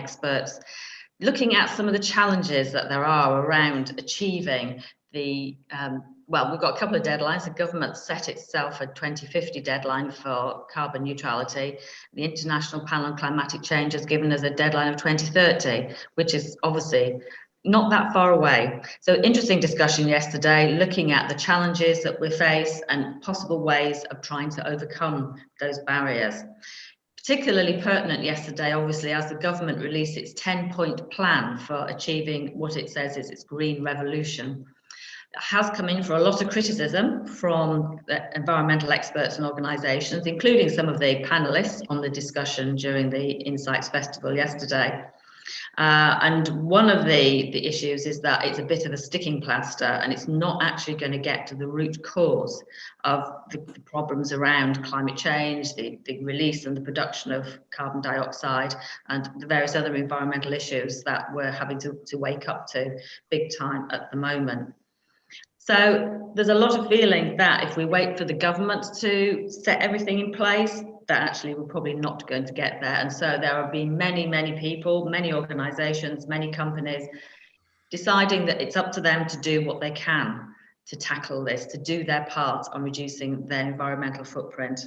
experts, looking at some of the challenges that there are around achieving the, well, we've got a couple of deadlines. The government set itself a 2050 deadline for carbon neutrality. The International Panel on Climatic Change has given us a deadline of 2030, which is obviously not that far away. So interesting discussion yesterday, looking at the challenges that we face and possible ways of trying to overcome those barriers. Particularly pertinent yesterday, obviously, as the government released its 10-point plan for achieving what it says is its green revolution. It has come in for a lot of criticism from the environmental experts and organisations, including some of the panellists on the discussion during the Insights Festival yesterday. And one of the issues is that it's a bit of a sticking plaster, and it's not actually going to get to the root cause of the problems around climate change, the release and the production of carbon dioxide, and the various other environmental issues that we're having to wake up to big time at the moment. So there's a lot of feeling that if we wait for the government to set everything in place, that actually we're probably not going to get there. And so there have been many people, many organisations, many companies deciding that it's up to them to do what they can to tackle this, to do their part on reducing their environmental footprint.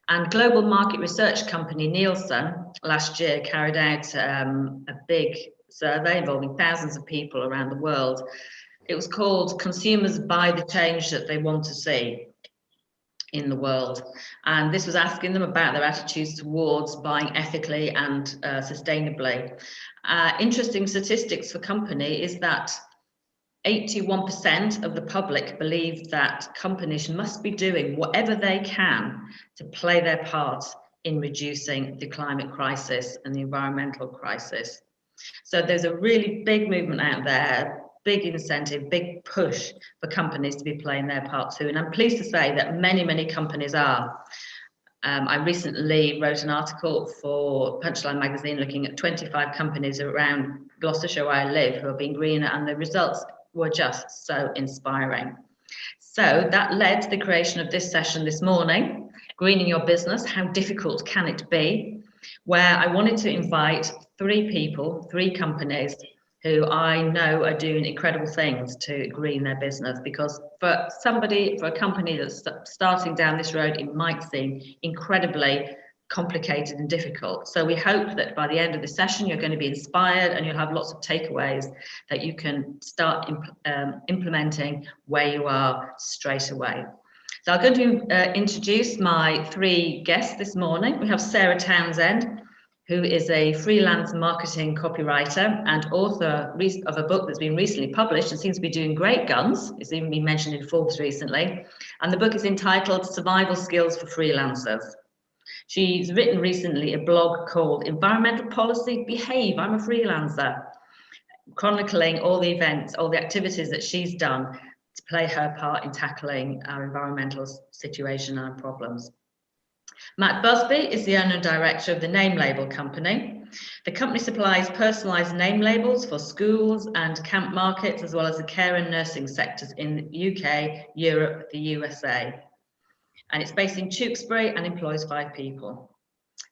And global market research company Nielsen last year carried out a big survey involving thousands of people around the world. It was called Consumers Buy the Change That They Want to See in the World. And this was asking them about their attitudes towards buying ethically and sustainably. Interesting statistics for company is that 81% of the public believe that companies must be doing whatever they can to play their part in reducing the climate crisis and the environmental crisis. So there's a really big movement out there, big incentive, big push for companies to be playing their part too. And I'm pleased to say that many companies are. I recently wrote an article for Punchline magazine looking at 25 companies around Gloucestershire where I live who have been greener, and the results were just so inspiring. So that led to the creation of this session this morning, Greening Your Business, How Difficult Can It Be?, where I wanted to invite three companies who I know are doing incredible things to green their business, because for a company that's starting down this road, it might seem incredibly complicated and difficult. So we hope that by the end of the session, you're going to be inspired and you'll have lots of takeaways that you can start implementing where you are straight away. So I'm going to introduce my three guests this morning. We have Sarah Townsend, who is a freelance marketing copywriter and author of a book that's been recently published and seems to be doing great guns. It's even been mentioned in Forbes recently. And the book is entitled Survival Skills for Freelancers. She's written recently a blog called Environmental Policy Behave, I'm a Freelancer, chronicling all the events, all the activities that she's done to play her part in tackling our environmental situation and problems. Matt Busby is the owner and director of the Name Label Company. The company supplies personalised name labels for schools and camp markets, as well as the care and nursing sectors in the UK, Europe, the USA. And it's based in Tewkesbury and employs 5 people.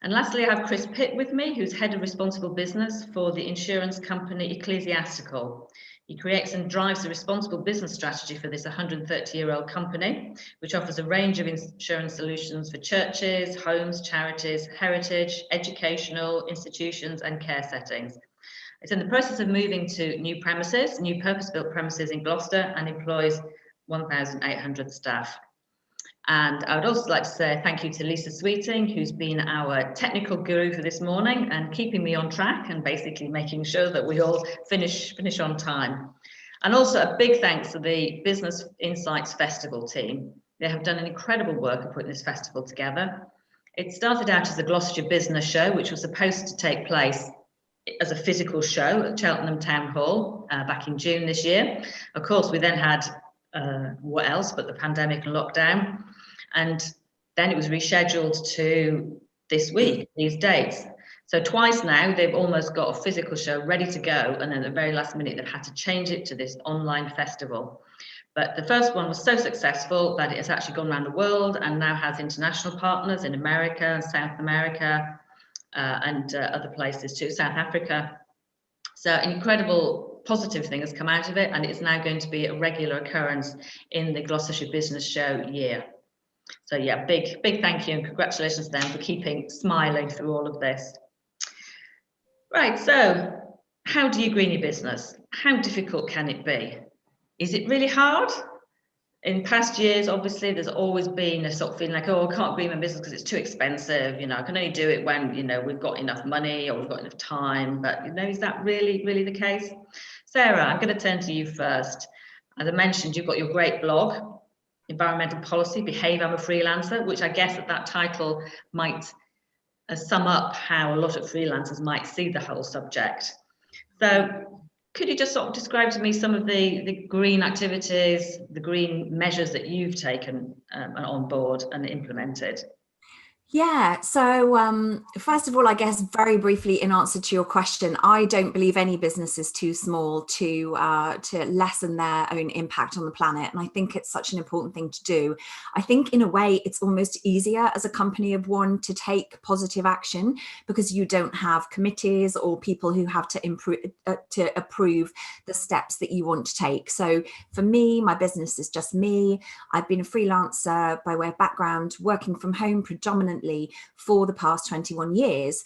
And lastly, I have Chris Pitt with me, who's head of responsible business for the insurance company Ecclesiastical. He creates and drives the responsible business strategy for this 130-year-old company, which offers a range of insurance solutions for churches, homes, charities, heritage, educational institutions, and care settings. It's in the process of moving to new purpose-built premises in Gloucester, and employs 1,800 staff. And I would also like to say thank you to Lisa Sweeting, who's been our technical guru for this morning and keeping me on track and basically making sure that we all finish on time. And also a big thanks to the Business Insights Festival team. They have done an incredible work of putting this festival together. It started out as a Gloucestershire Business Show, which was supposed to take place as a physical show at Cheltenham Town Hall back in June this year. Of course, we then had what else but the pandemic and lockdown. And then it was rescheduled to this week, these dates. So twice now, they've almost got a physical show ready to go. And then at the very last minute, they've had to change it to this online festival. But the first one was so successful that it has actually gone around the world and now has international partners in America, South America, and other places too, South Africa. So an incredible positive thing has come out of it, and it's now going to be a regular occurrence in the Gloucestershire Business Show year. So yeah, big thank you and congratulations to them for keeping smiling through all of this. Right, so how do you green your business? How difficult can it be? Is it really hard? In past years, obviously, there's always been a sort of feeling like, oh, I can't green my business because it's too expensive. You know, I can only do it when, you know, we've got enough money or we've got enough time. But, you know, is that really the case? Sarah, I'm going to turn to you first. As I mentioned, you've got your great blog, Environmental Policy, Behave I'm a Freelancer, which I guess that title might sum up how a lot of freelancers might see the whole subject. So could you just sort of describe to me some of the green activities, the green measures that you've taken on board and implemented? Yeah, so first of all, I guess very briefly in answer to your question, I don't believe any business is too small to lessen their own impact on the planet, and I think it's such an important thing to do. I think in a way it's almost easier as a company of one to take positive action because you don't have committees or people who have to approve the steps that you want to take. So for me, my business is just me. I've been a freelancer by way of background, working from home predominantly for the past 21 years.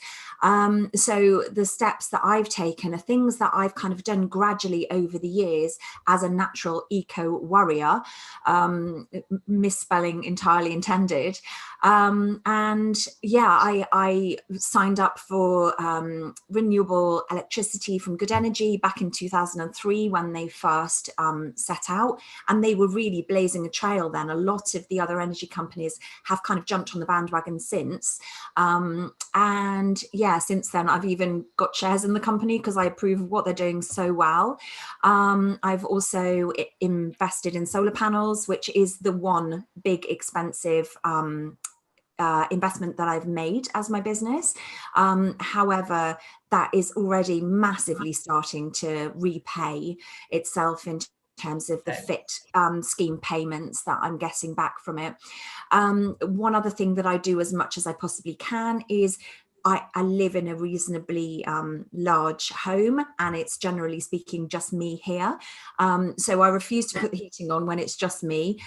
So the steps that I've taken are things that I've kind of done gradually over the years as a natural eco warrior, misspelling entirely intended. And yeah, I signed up for renewable electricity from Good Energy back in 2003 when they first set out, and they were really blazing a trail then. A lot of the other energy companies have kind of jumped on the bandwagon since. And yeah, since then I've even got shares in the company because I approve of what they're doing so well. I've also invested in solar panels, which is the one big expensive investment that I've made as my business. However, that is already massively starting to repay itself in terms of the FIT scheme payments that I'm getting back from it. One other thing that I do as much as I possibly can is I live in a reasonably large home, and it's generally speaking just me here. So I refuse to put the heating on when it's just me.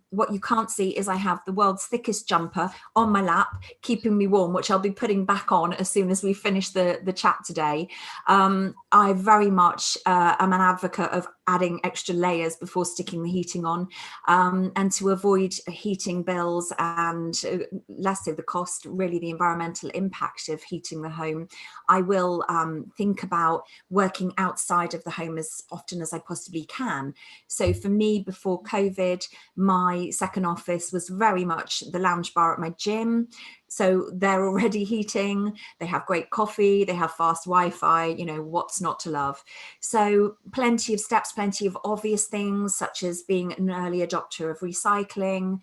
What you can't see is I have the world's thickest jumper on my lap, keeping me warm, which I'll be putting back on as soon as we finish the chat today. I very much am an advocate of adding extra layers before sticking the heating on, and to avoid heating bills and less so the cost, really the environmental impact of heating the home. I will think about working outside of the home as often as I possibly can. So for me, before COVID, my second office was very much the lounge bar at my gym. So they're already heating, they have great coffee, they have fast Wi-Fi, you know, what's not to love? So plenty of steps, plenty of obvious things, such as being an early adopter of recycling,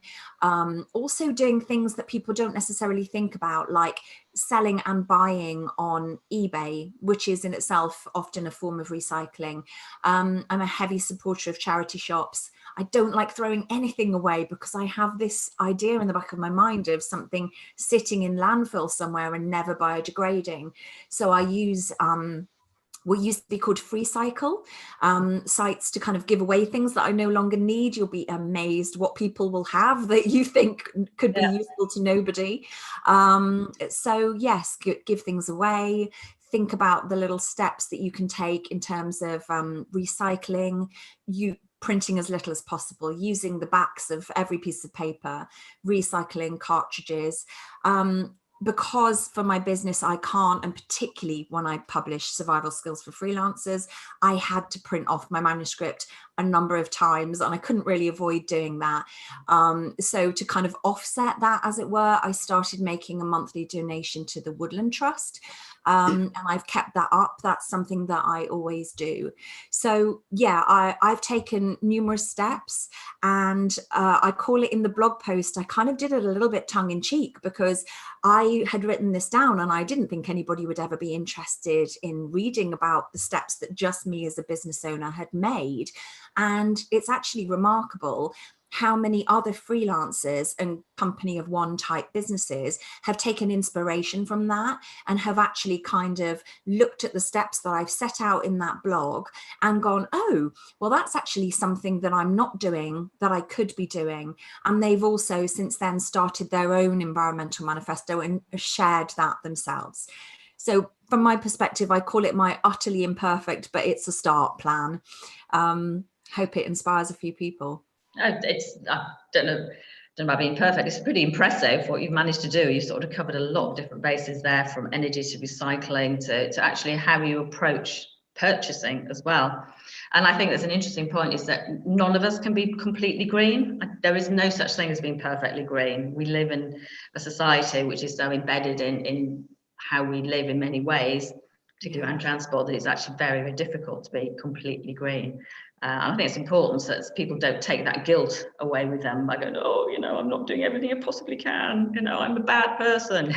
also doing things that people don't necessarily think about, like selling and buying on eBay, which is in itself often a form of recycling. I'm a heavy supporter of charity shops. I don't like throwing anything away because I have this idea in the back of my mind of something sitting in landfill somewhere and never biodegrading. So I use what used to be called FreeCycle sites to kind of give away things that I no longer need. You'll be amazed what people will have that you think could be useful to nobody. So yes, give things away. Think about the little steps that you can take in terms of recycling. Printing as little as possible, using the backs of every piece of paper, recycling cartridges. Because for my business, I can't, and particularly when I published Survival Skills for Freelancers, I had to print off my manuscript a number of times and I couldn't really avoid doing that. So to kind of offset that, as it were, I started making a monthly donation to the Woodland Trust. And I've kept that up. That's something that I always do. So yeah, I've taken numerous steps, and I call it in the blog post, I kind of did it a little bit tongue in cheek because I had written this down and I didn't think anybody would ever be interested in reading about the steps that just me as a business owner had made. And it's actually remarkable how many other freelancers and company of one type businesses have taken inspiration from that and have actually kind of looked at the steps that I've set out in that blog and gone, oh, well, that's actually something that I'm not doing that I could be doing. And they've also since then started their own environmental manifesto and shared that themselves. So from my perspective, I call it my utterly imperfect, but it's a start plan. Hope it inspires a few people. I don't know about being perfect. It's pretty impressive what you've managed to do. You sort of covered a lot of different bases there, from energy to recycling to actually how you approach purchasing as well. And I think that's an interesting point, is that none of us can be completely green. There is no such thing as being perfectly green. We live in a society which is so embedded in how we live in many ways, particularly around transport, that it's actually very, very difficult to be completely green. And I think it's important that people don't take that guilt away with them by going, oh, I'm not doing everything I possibly can, I'm a bad person.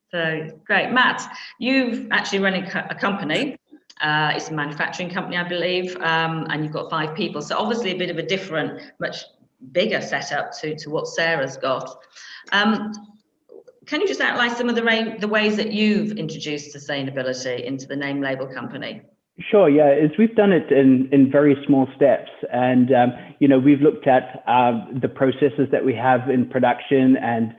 So great. Matt, you've actually run a company. It's a manufacturing company, I believe, and you've got 5 people. So obviously a bit of a different, much bigger setup to what Sarah's got. Can you just outline some of the ways that you've introduced sustainability into the name label company? Sure, yeah, we've done it in very small steps, and we've looked at the processes that we have in production, and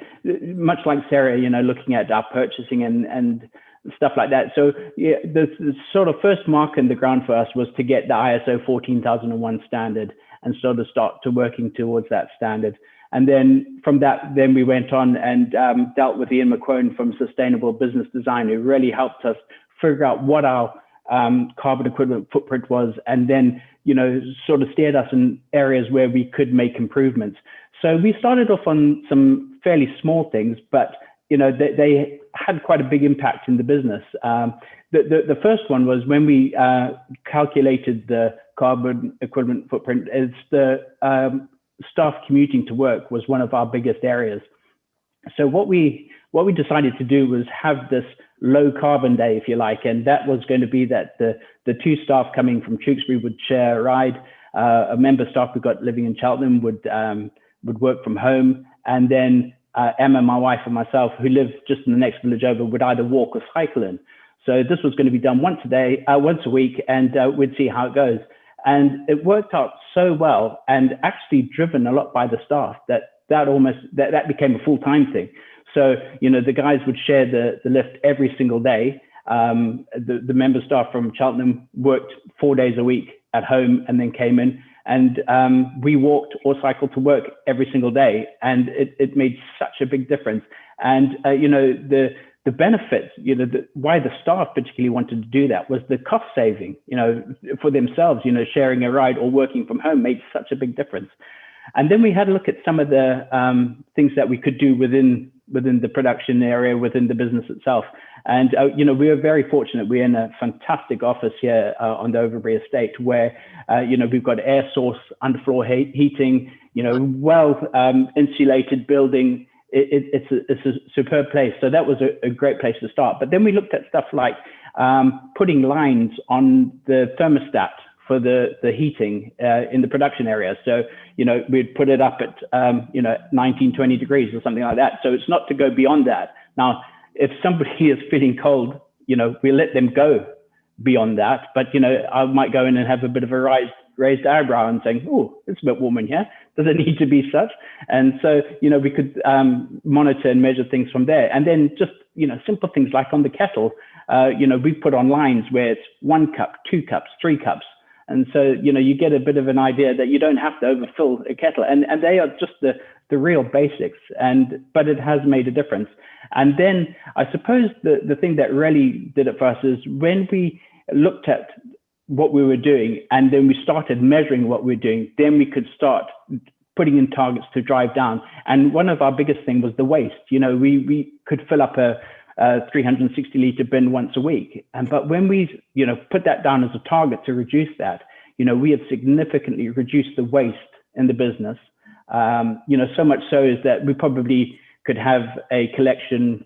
much like Sarah, looking at our purchasing and stuff like that. So yeah, the sort of first mark in the ground for us was to get the ISO 14001 standard and sort of start to working towards that standard. And then from that, we went on and dealt with Ian McQuone from Sustainable Business Design, who really helped us figure out what our carbon equivalent footprint was, and then sort of steered us in areas where we could make improvements. So we started off on some fairly small things, but they had quite a big impact in the business. The first one was when we calculated the carbon equivalent footprint, is the staff commuting to work was one of our biggest areas. So what we decided to do was have this low carbon day, if you like, and that was going to be that the 2 staff coming from Tewkesbury would share a ride. A member staff we got living in Cheltenham would work from home, and then Emma, my wife, and myself, who lived just in the next village over, would either walk or cycle in. So this was going to be done once a week, and we'd see how it goes. And it worked out so well, and actually driven a lot by the staff, that became a full-time thing. So, the guys would share the lift every single day. The member staff from Cheltenham worked 4 days a week at home and then came in, and we walked or cycled to work every single day. And it made such a big difference. And, the benefits, why the staff particularly wanted to do that was the cost saving, for themselves, sharing a ride or working from home made such a big difference. And then we had a look at some of the things that we could do within the production area, within the business itself. And, we are very fortunate. We're in a fantastic office here on the Overbury estate where, we've got air source underfloor heating, well insulated building. It's a superb place. So that was a great place to start. But then we looked at stuff like putting lines on the thermostat for the heating in the production area. So, we'd put it up at, 19, 20 degrees or something like that. So it's not to go beyond that. Now, if somebody is feeling cold, we let them go beyond that. But, I might go in and have a bit of a raised eyebrow and saying, oh, it's a bit warm in here. Does it need to be such? And so, we could monitor and measure things from there. And then just, simple things like on the kettle, we put on lines where it's 1 cup, 2 cups, 3 cups. And so, you get a bit of an idea that you don't have to overfill a kettle. And they are just the real basics, but it has made a difference. And then I suppose the thing that really did it for us is when we looked at what we were doing and then we started measuring what we were doing, then we could start putting in targets to drive down. And one of our biggest thing was the waste. We could fill up a 360 litre bin once a week. But when we, put that down as a target to reduce that, we have significantly reduced the waste in the business. So much so is that we probably could have a collection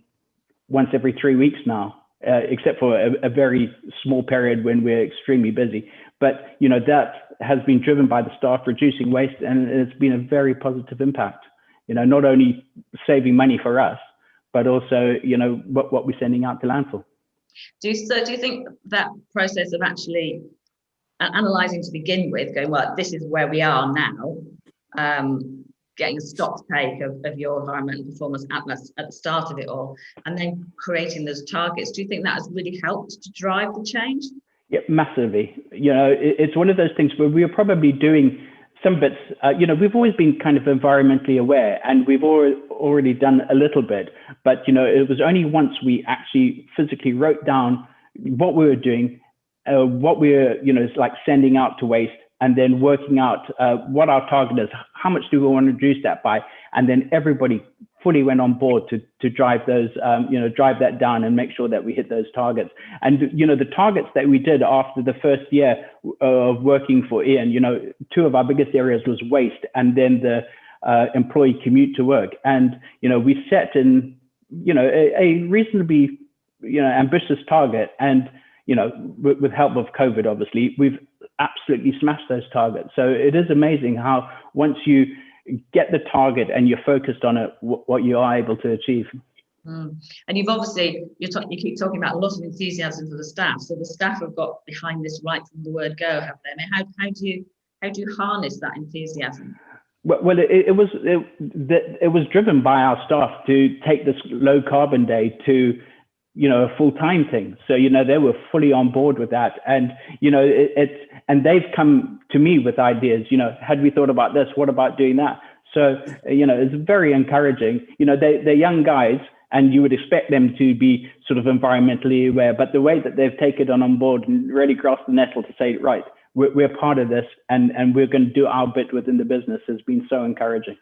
once every 3 weeks now, except for a very small period when we're extremely busy. But, that has been driven by the staff reducing waste, and it's been a very positive impact. Not only saving money for us, but also, what we're sending out to landfill. Do you think that process of actually analysing to begin with, going, well, this is where we are now, getting a stock take of your environmental performance at the start of it all, and then creating those targets, do you think that has really helped to drive the change? Yeah, massively. It's one of those things where we are probably doing some bits, we've always been kind of environmentally aware, and we've already done a little bit, but, it was only once we actually physically wrote down what we were doing, what we're, it's like sending out to waste, and then working out what our target is, how much do we want to reduce that by, and then everybody fully went on board to drive those, drive that down and make sure that we hit those targets. And, the targets that we did after the first year of working for Ian, two of our biggest areas was waste and then the employee commute to work. And, we set in, a reasonably, ambitious target. And, with help of COVID, obviously, we've absolutely smashed those targets. So it is amazing how once you get the target and you're focused on it, what you are able to achieve. And you've obviously, you keep talking about a lot of enthusiasm for the staff. So the staff have got behind this right from the word go, have they? I mean, how do you harness that enthusiasm? Well, it was driven by our staff to take this low carbon day to, a full-time thing. So, they were fully on board with that. And, and they've come to me with ideas, had we thought about this, what about doing that? So, it's very encouraging. They're young guys, and you would expect them to be sort of environmentally aware, but the way that they've taken it on board and really grasped the nettle to say, right, we're part of this, and we're going to do our bit within the business has been so encouraging.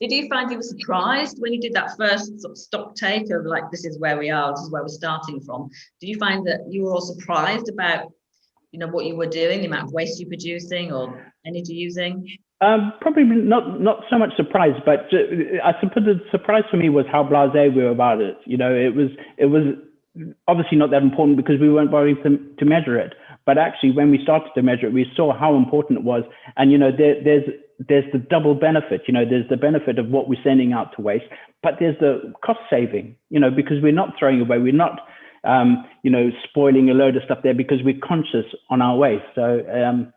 Did you find you were surprised when you did that first sort of stock take of like, this is where we are, this is where we're starting from? Did you find that you were all surprised about, what you were doing, the amount of waste you're producing or energy using? Probably not so much surprised, but I suppose the surprise for me was how blasé we were about it. It was obviously not that important because we weren't bothering to measure it. But actually, when we started to measure it, we saw how important it was. And, there's the double benefit, there's the benefit of what we're sending out to waste, but there's the cost saving, because we're not throwing away, we're not, spoiling a load of stuff there because we're conscious on our waste. So,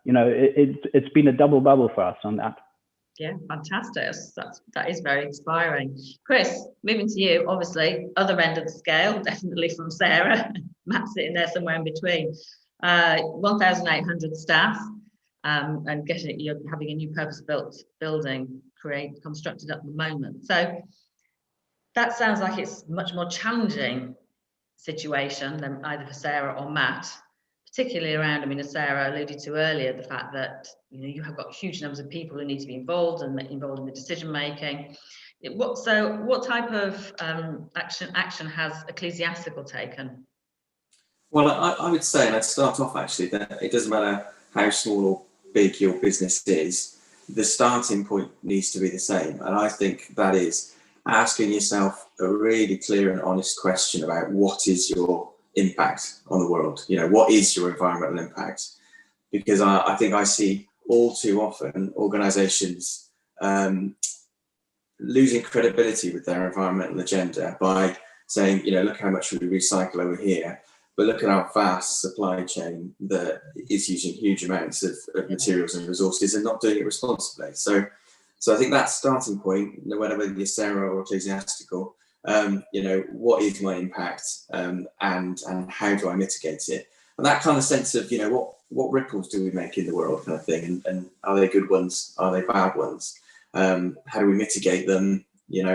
it's been a double bubble for us on that. Yeah, fantastic. That is very inspiring. Chris, moving to you, obviously, other end of the scale, definitely from Sarah, Matt sitting there somewhere in between. 1,800 staff, and you're having a new purpose-built building constructed at the moment. So that sounds like it's a much more challenging situation than either for Sarah or Matt, particularly around, as Sarah alluded to earlier, the fact that you have got huge numbers of people who need to be involved in the decision making. What type of action has Ecclesiastical taken? Well, I would say, and I'd start off actually, that it doesn't matter how small or big your business is, the starting point needs to be the same. And I think that is asking yourself a really clear and honest question about what is your impact on the world? What is your environmental impact? Because I think I see all too often organisations losing credibility with their environmental agenda by saying, look how much we recycle over here. But look at our vast supply chain that is using huge amounts of materials and resources and not doing it responsibly. So I think that starting point, whether you're Sarah or Ecclesiastical, what is my impact and how do I mitigate it? And that kind of sense of, what ripples do we make in the world kind of thing? And are they good ones? Are they bad ones? How do we mitigate them?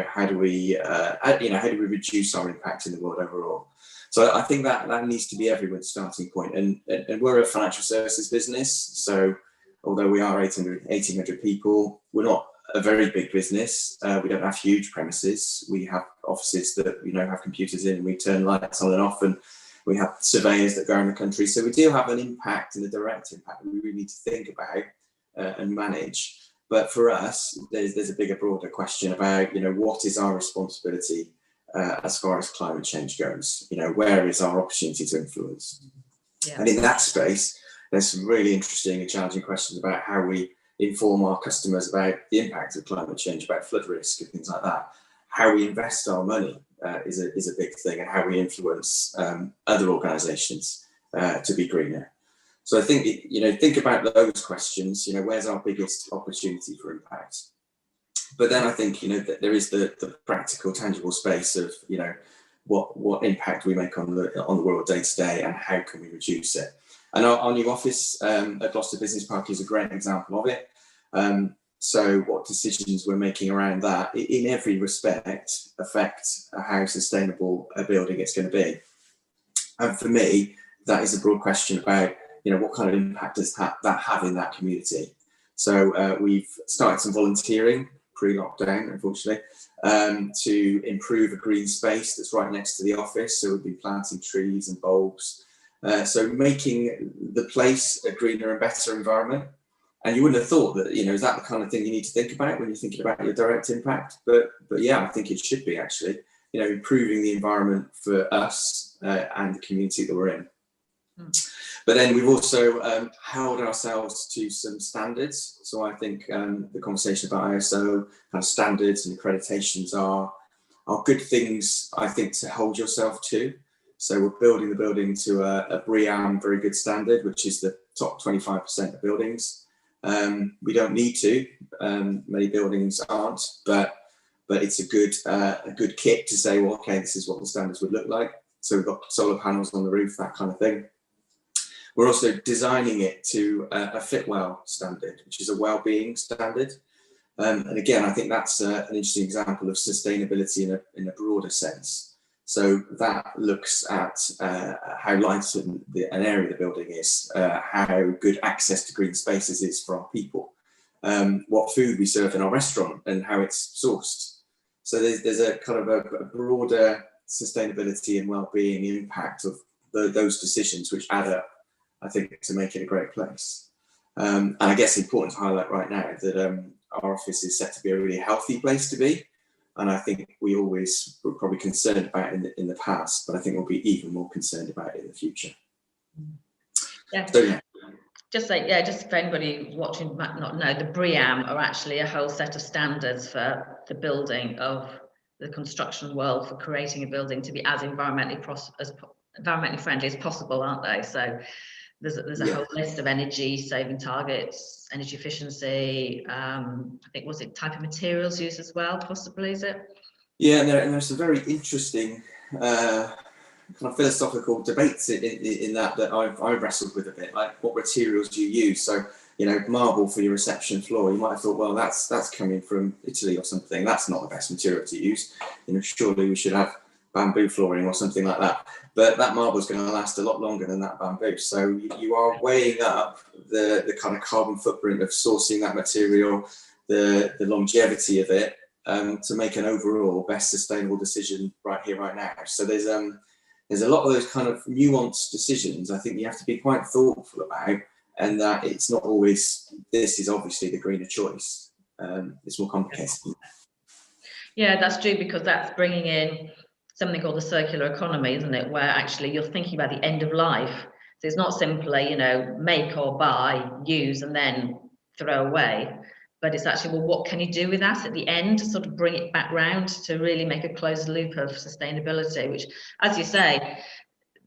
How do we reduce our impact in the world overall? So I think that needs to be everyone's starting point. And we're a financial services business. So although we are 1,800 people, we're not a very big business. We don't have huge premises. We have offices that, have computers in, and we turn lights on and off, and we have surveyors that go around the country. So we do have an impact and a direct impact that we really need to think about and manage. But for us, there's a bigger, broader question about, what is our responsibility as far as climate change goes? Where is our opportunity to influence? Yeah. And in that space, there's some really interesting and challenging questions about how we inform our customers about the impact of climate change, about flood risk and things like that. How we invest our money is a big thing, and how we influence other organisations to be greener. So I think, think about those questions. Where's our biggest opportunity for impact? But then I think, that there is the practical, tangible space of, what impact we make on the world day to day, and how can we reduce it? And our new office at Gloucester Business Park is a great example of it. So what decisions we're making around that, in every respect, affect how sustainable a building it's going to be. And for me, that is a broad question about, what kind of impact does that have in that community? So we've started some volunteering pre-lockdown, unfortunately, to improve a green space that's right next to the office. So we've been planting trees and bulbs. So making the place a greener and better environment. And you wouldn't have thought that, is that the kind of thing you need to think about when you're thinking about your direct impact? But yeah, I think it should be actually, improving the environment for us and the community that we're in. But then we've also held ourselves to some standards. So I think the conversation about ISO kind of standards and accreditations are good things, I think, to hold yourself to. So we're building the building to a BREEAM very good standard, which is the top 25% of buildings. We don't need to, many buildings aren't, but it's a good kit to say, well, okay, this is what the standards would look like. So we've got solar panels on the roof, that kind of thing. We're also designing it to a Fitwel standard, which is a well-being standard. And again, I think that's an interesting example of sustainability in a broader sense. So that looks at how light an area of the building is, how good access to green spaces is for our people, what food we serve in our restaurant and how it's sourced. So there's a kind of a broader sustainability and well-being impact of those decisions, which add up, I think, to make it a great place. And I guess it's important to highlight right now that our office is set to be a really healthy place to be. And I think we always were probably concerned about it in the past, but I think we'll be even more concerned about it in the future. Yeah. So, yeah. Just for anybody watching who might not know, the BREEAM are actually a whole set of standards for the building of the construction world, for creating a building to be as environmentally friendly as possible, aren't they? So there's a whole list of energy saving targets, energy efficiency, I think, was it type of materials used as well, possibly, is it? Yeah, and there's some very interesting kind of philosophical debates in that I've wrestled with a bit, like what materials do you use? So, marble for your reception floor, you might have thought, well, that's coming from Italy or something. That's not the best material to use. Surely we should have bamboo flooring or something like that. But that marble is going to last a lot longer than that bamboo. So you are weighing up the kind of carbon footprint of sourcing that material, the longevity of it, to make an overall best sustainable decision right here, right now. So there's a lot of those kind of nuanced decisions I think you have to be quite thoughtful about, and that it's not always, this is obviously the greener choice. It's more complicated. Yeah, that's true, because that's bringing in something called the circular economy, isn't it? Where actually you're thinking about the end of life. So it's not simply, make or buy, use, and then throw away. But it's actually, well, what can you do with that at the end to sort of bring it back round to really make a closed loop of sustainability, which, as you say,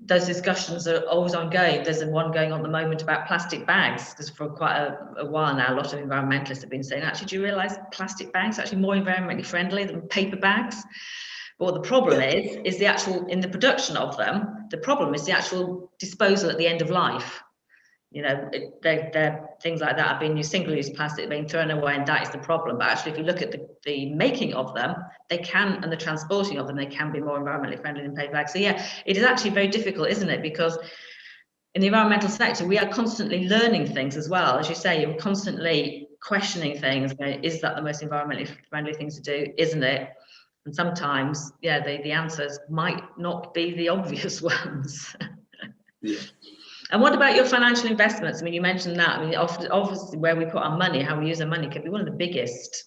those discussions are always ongoing. There's one going on at the moment about plastic bags, because for quite a while now, a lot of environmentalists have been saying, actually, do you realise plastic bags are actually more environmentally friendly than paper bags? But what the problem is the actual, in the production of them, the problem is the actual disposal at the end of life. They're things like that are being used, single-use plastic being thrown away, and that is the problem. But actually, if you look at the making of them, and the transporting of them, they can be more environmentally friendly than paper bags. So yeah, it is actually very difficult, isn't it? Because in the environmental sector, we are constantly learning things as well. As you say, you're constantly questioning things. Is that the most environmentally friendly thing to do? Isn't it? And sometimes, the answers might not be the obvious ones. Yeah. And what about your financial investments? I mean, you mentioned that. I mean, obviously, where we put our money, how we use our money, could be one of the biggest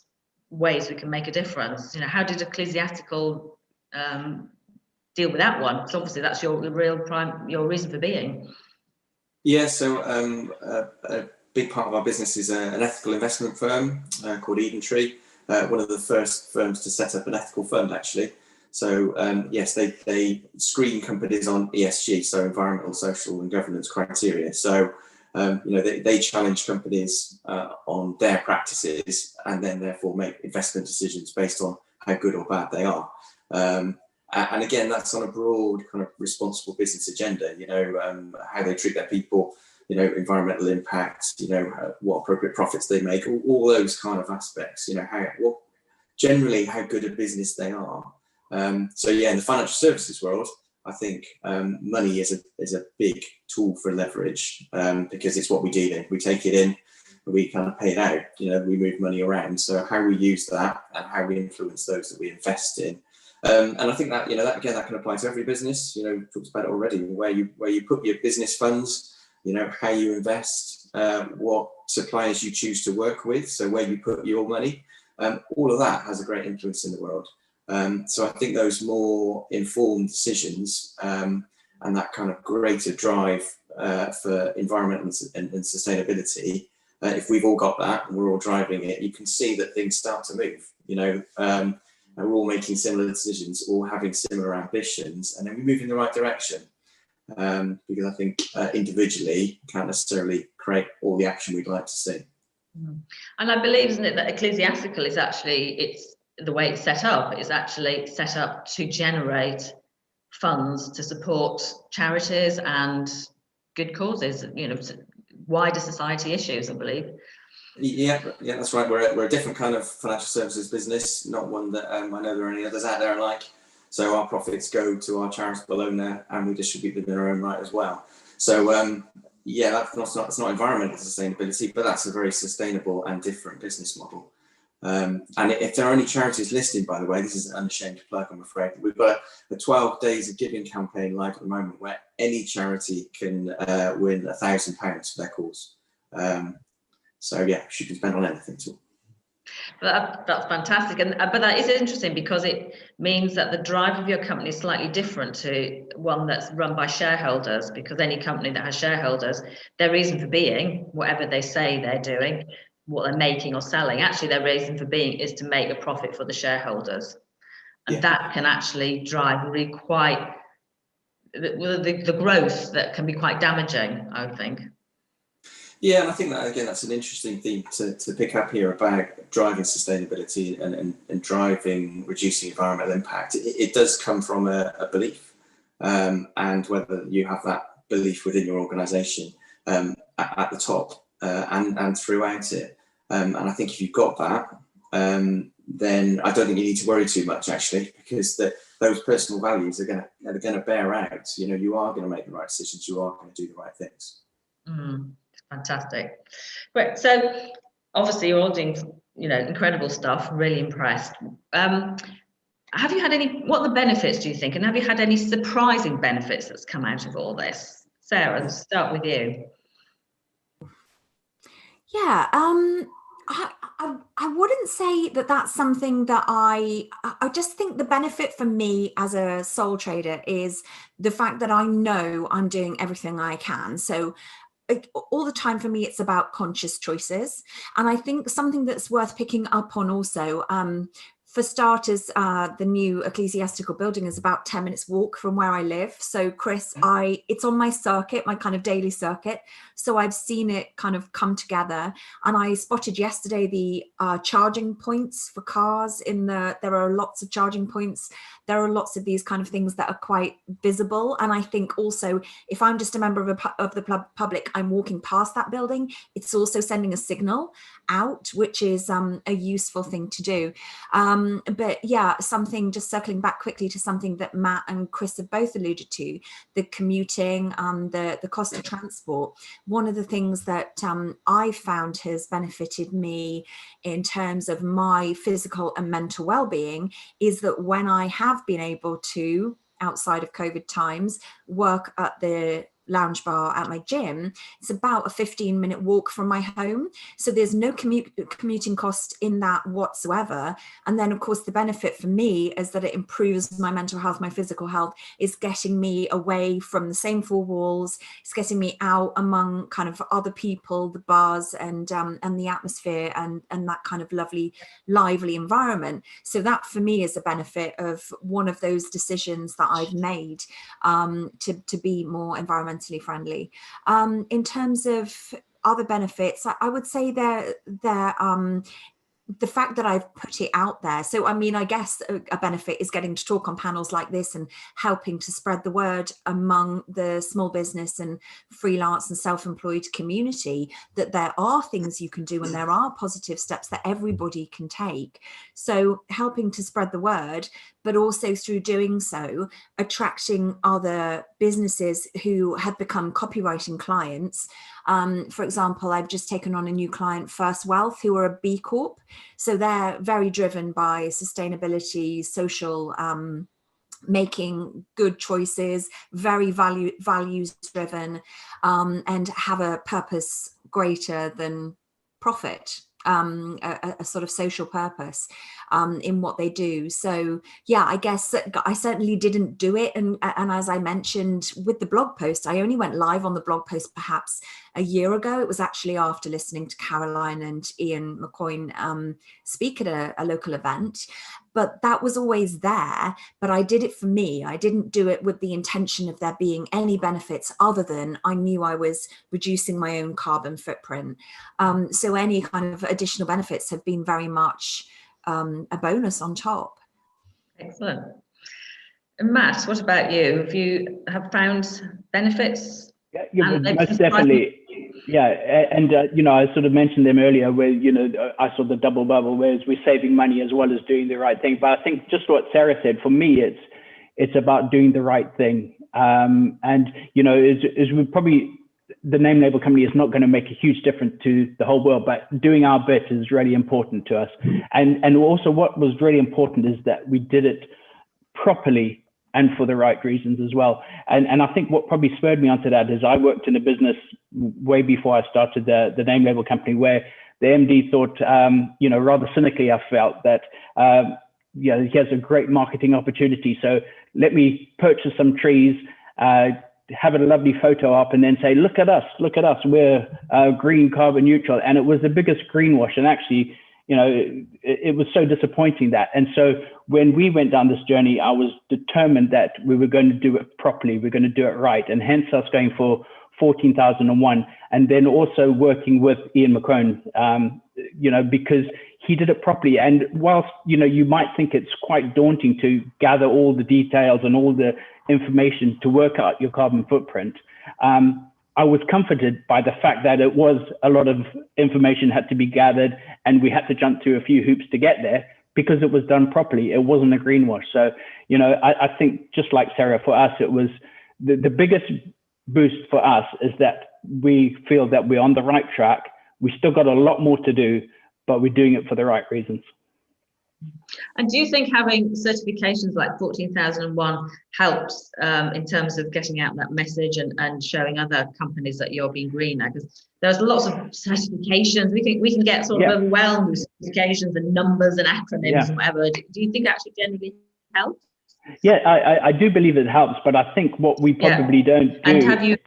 ways we can make a difference. How did Ecclesiastical deal with that one? Because obviously, that's your reason for being. Yeah, so a big part of our business is an ethical investment firm called Eden Tree, one of the first firms to set up an ethical fund, actually. So yes, they screen companies on ESG, so environmental, social, and governance criteria. So they challenge companies on their practices, and then therefore make investment decisions based on how good or bad they are. And again, that's on a broad kind of responsible business agenda, how they treat their people, environmental impact, what appropriate profits they make, all those kind of aspects, generally how good a business they are. So yeah, in the financial services world, I think money is a big tool for leverage because it's what we deal in. We take it in, we kind of pay it out, we move money around. So how we use that and how we influence those that we invest in. And I think that, that can apply to every business. We talked about it already, where you put your business funds, how you invest, what suppliers you choose to work with. So where you put your money, all of that has a great influence in the world. So I think those more informed decisions and that kind of greater drive for environment and sustainability, if we've all got that and we're all driving it, you can see that things start to move, and we're all making similar decisions, all having similar ambitions, and then we move in the right direction. Because I think individually can't necessarily create all the action we'd like to see. And I believe, isn't it, that ecclesiastical is actually, it's the way it's set up, is actually set up to generate funds to support charities and good causes, wider society issues, I believe. Yeah, that's right. We're a different kind of financial services business, not one that I know there are any others out there like. So our profits go to our charitable owner, and we distribute them in our own right as well. So that's not environmental sustainability, but that's a very sustainable and different business model. And if there are any charities listed, by the way, this is an unashamed plug, I'm afraid. We've got a 12 days of giving campaign live at the moment where any charity can win £1,000 for their cause. So yeah, she can spend on anything at all. That's fantastic, but that is interesting because it means that the drive of your company is slightly different to one that's run by shareholders, because any company that has shareholders, their reason for being, whatever they say they're doing, what they're making or selling, actually their reason for being is to make a profit for the shareholders. And that can actually drive really quite the growth that can be quite damaging, I would think. Yeah, and I think that, again, that's an interesting theme to pick up here about driving sustainability and driving reducing environmental impact. It does come from a belief, and whether you have that belief within your organisation at the top and throughout it. And I think if you've got that, then I don't think you need to worry too much, actually, because those personal values are going to bear out. You are going to make the right decisions. You are going to do the right things. Fantastic. Great. So obviously you're all doing, incredible stuff, really impressed. Have you had what are the benefits, do you think? And have you had any surprising benefits that's come out of all this? Sarah, let's start with you. Yeah, I wouldn't say that that's something that I just think the benefit for me as a sole trader is the fact that I know I'm doing everything I can. So all the time for me, it's about conscious choices. And I think something that's worth picking up on also, for starters, the new ecclesiastical building is about 10 minutes walk from where I live. So Chris, it's on my circuit, my kind of daily circuit. So I've seen it kind of come together. And I spotted yesterday the charging points for cars there are lots of charging points. There are lots of these kind of things that are quite visible. And I think also, if I'm just a member of the public, I'm walking past that building, it's also sending a signal out, which is a useful thing to do. But yeah, something, just circling back quickly to something that Matt and Chris have both alluded to, the commuting, the cost of transport. One of the things that I found has benefited me in terms of my physical and mental well-being is that when I have been able to, outside of COVID times, work at the lounge bar at my gym, it's about a 15-minute walk from my home. So there's no commuting cost in that whatsoever. And then, of course, the benefit for me is that it improves my mental health, my physical health, is getting me away from the same four walls. It's getting me out among kind of other people, the bars and the atmosphere and that kind of lovely, lively environment. So that for me is a benefit of one of those decisions that I've made to be more environmentally friendly. In terms of other benefits, I would say they're the fact that I've put it out there. So, I mean, I guess a benefit is getting to talk on panels like this and helping to spread the word among the small business and freelance and self-employed community that there are things you can do and there are positive steps that everybody can take. So helping to spread the word, but also through doing so, attracting other businesses who have become copywriting clients. For example, I've just taken on a new client, First Wealth, who are a B Corp. So they're very driven by sustainability, social, making good choices, very values driven, and have a purpose greater than profit. A sort of social purpose in what they do. So yeah, I guess I certainly didn't do it. And as I mentioned with the blog post, I only went live on the blog post perhaps a year ago. It was actually after listening to Caroline and Ian McCoyne speak at a local event. But that was always there, but I did it for me. I didn't do it with the intention of there being any benefits other than I knew I was reducing my own carbon footprint. So any kind of additional benefits have been very much a bonus on top. Excellent. And Matt, what about you? Have you found benefits? Yeah, most definitely. Yeah, and you know, I sort of mentioned them earlier where, you know, I saw the double bubble, whereas we're saving money as well as doing the right thing. But I think just what Sarah said, for me, it's about doing the right thing. And, you know, is we probably, the name label company is not going to make a huge difference to the whole world, but doing our bit is really important to us. And also what was really important is that we did it properly and for the right reasons as well. And I think what probably spurred me onto that is I worked in a business way before I started the name label company where the MD thought, you know, rather cynically, I felt that, you know, he has a great marketing opportunity. So let me purchase some trees, have a lovely photo up and then say, look at us, we're green, carbon neutral. And it was the biggest greenwash. And actually, you know, it was so disappointing that. And so when we went down this journey, I was determined that we were going to do it properly. We're going to do it right. And hence us going for 14,001. And then also working with Ian McCrone, you know, because he did it properly. And whilst, you know, you might think it's quite daunting to gather all the details and all the information to work out your carbon footprint, I was comforted by the fact that it was a lot of information had to be gathered and we had to jump through a few hoops to get there because it was done properly. It wasn't a greenwash. So, you know, I think just like Sarah, for us, it was the biggest boost for us is that we feel that we're on the right track. We still got a lot more to do, but we're doing it for the right reasons. And do you think having certifications like 14,001 helps in terms of getting out that message and showing other companies that you're being greener? Because there's lots of certifications. We think we can get sort of overwhelmed with certifications and numbers and acronyms and whatever. Do you think that actually generally helps? Yeah, I do believe it helps, but I think what we probably don't do. And have you?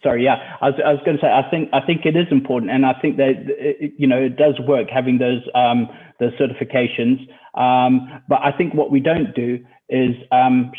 Sorry, yeah, I was going to say, I think it is important, and I think that you know, it does work having those certifications. But I think what we don't do is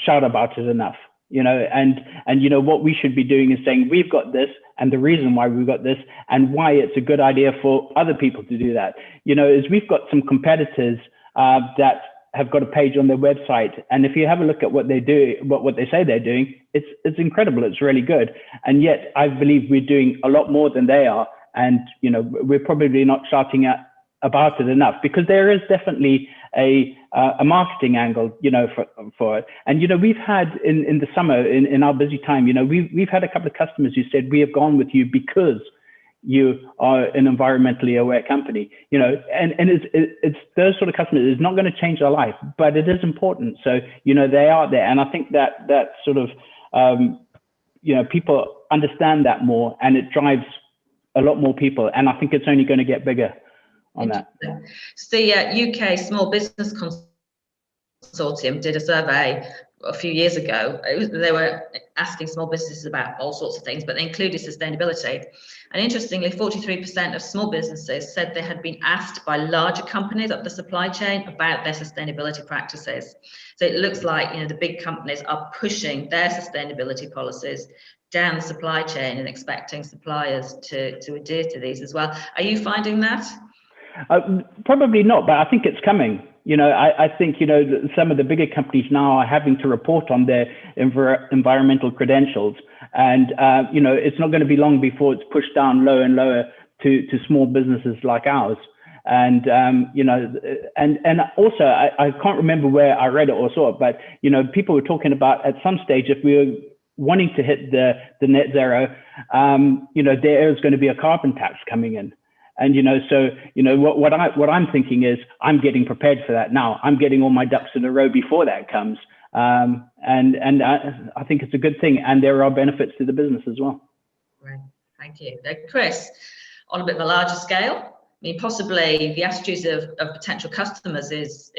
shout about it enough. You know, and you know what we should be doing is saying we've got this, and the reason why we've got this, and why it's a good idea for other people to do that. You know, is we've got some competitors that have got a page on their website, and if you have a look at what they do, what they say they're doing, it's incredible. It's really good, and yet I believe we're doing a lot more than they are, and you know we're probably not shouting about it enough because there is definitely a marketing angle, you know, for it. And you know we've had in the summer in our busy time, you know we've had a couple of customers who said we have gone with you because you are an environmentally aware company, you know, and it's those sort of customers. It's not going to change their life, but it is important. So, you know, they are there. And I think that sort of people understand that more, and it drives a lot more people. And I think it's only going to get bigger on that. So the UK Small Business Consortium did a survey a few years ago. They were asking small businesses about all sorts of things, but they included sustainability. And interestingly, 43% of small businesses said they had been asked by larger companies up the supply chain about their sustainability practices. So it looks like, the big companies are pushing their sustainability policies down the supply chain and expecting suppliers to adhere to these as well. Are you finding that? Probably not, but I think it's coming. I think, some of the bigger companies now are having to report on their environmental credentials. And, it's not going to be long before it's pushed down lower and lower to small businesses like ours. And, and also, I can't remember where I read it or saw it, but, people were talking about at some stage, if we were wanting to hit the net zero, there is going to be a carbon tax coming in. And, what I'm thinking is I'm getting prepared for that now. I'm getting all my ducks in a row before that comes. And I think it's a good thing. And there are benefits to the business as well. Right. Thank you. Chris, on a bit of a larger scale, possibly the attitudes of potential customers is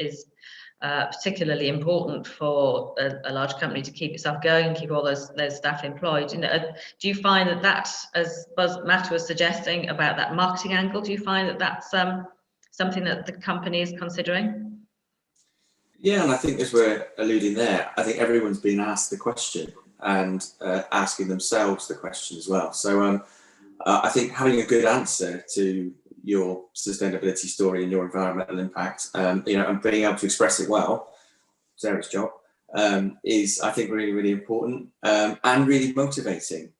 particularly important for a large company to keep itself going and keep all those staff employed. Do you find that, as Matt was suggesting about that marketing angle, do you find that that's something that the company is considering? Yeah, and I think as we're alluding there, I think everyone's been asked the question and asking themselves the question as well. So I think having a good answer to your sustainability story and your environmental impact, and being able to express it well, Sarah's job, is, I think, really, really important, and really motivating,